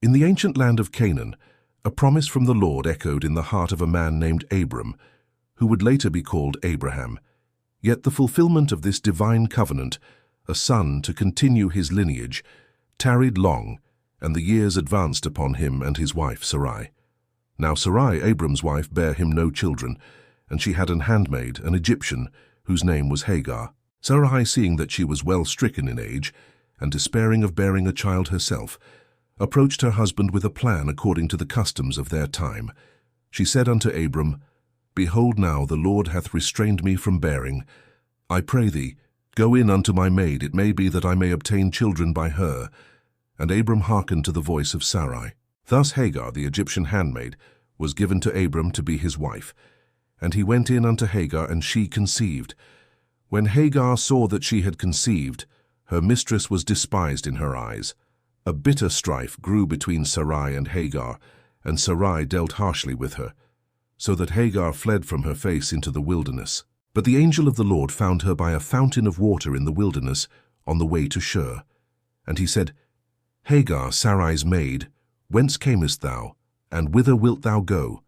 In the ancient land of Canaan, a promise from the Lord echoed in the heart of a man named Abram, who would later be called Abraham. Yet the fulfillment of this divine covenant, a son to continue his lineage, tarried long, and the years advanced upon him and his wife Sarai. Now Sarai, Abram's wife, bare him no children, and she had an handmaid, an Egyptian, whose name was Hagar. Sarai, seeing that she was well stricken in age, and despairing of bearing a child herself, approached her husband with a plan according to the customs of their time. She said unto Abram, Behold now, the Lord hath restrained me from bearing. I pray thee, go in unto my maid, it may be that I may obtain children by her. And Abram hearkened to the voice of Sarai. Thus Hagar, the Egyptian handmaid, was given to Abram to be his wife. And he went in unto Hagar, and she conceived. When Hagar saw that she had conceived, her mistress was despised in her eyes. A bitter strife grew between Sarai and Hagar, and Sarai dealt harshly with her, so that Hagar fled from her face into the wilderness. But the angel of the Lord found her by a fountain of water in the wilderness, on the way to Shur. And he said, Hagar, Sarai's maid, whence camest thou, and whither wilt thou go?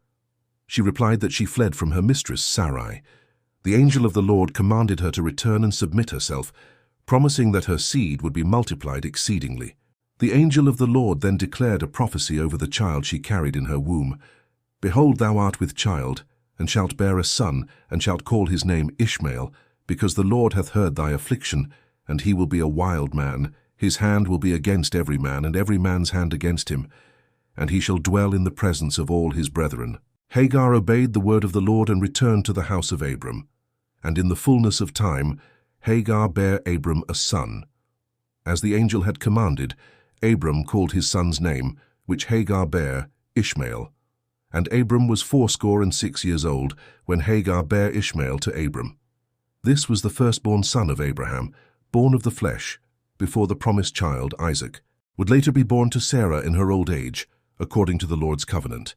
She replied that she fled from her mistress Sarai. The angel of the Lord commanded her to return and submit herself, promising that her seed would be multiplied exceedingly. The angel of the Lord then declared a prophecy over the child she carried in her womb. Behold, thou art with child, and shalt bear a son, and shalt call his name Ishmael, because the Lord hath heard thy affliction, and he will be a wild man. His hand will be against every man, and every man's hand against him, and he shall dwell in the presence of all his brethren. Hagar obeyed the word of the Lord and returned to the house of Abram. And in the fullness of time, Hagar bare Abram a son. As the angel had commanded, Abram called his son's name, which Hagar bare, Ishmael. And Abram was 86 years old when Hagar bare Ishmael to Abram. This was the firstborn son of Abraham, born of the flesh, before the promised child, Isaac, would later be born to Sarah in her old age, according to the Lord's covenant.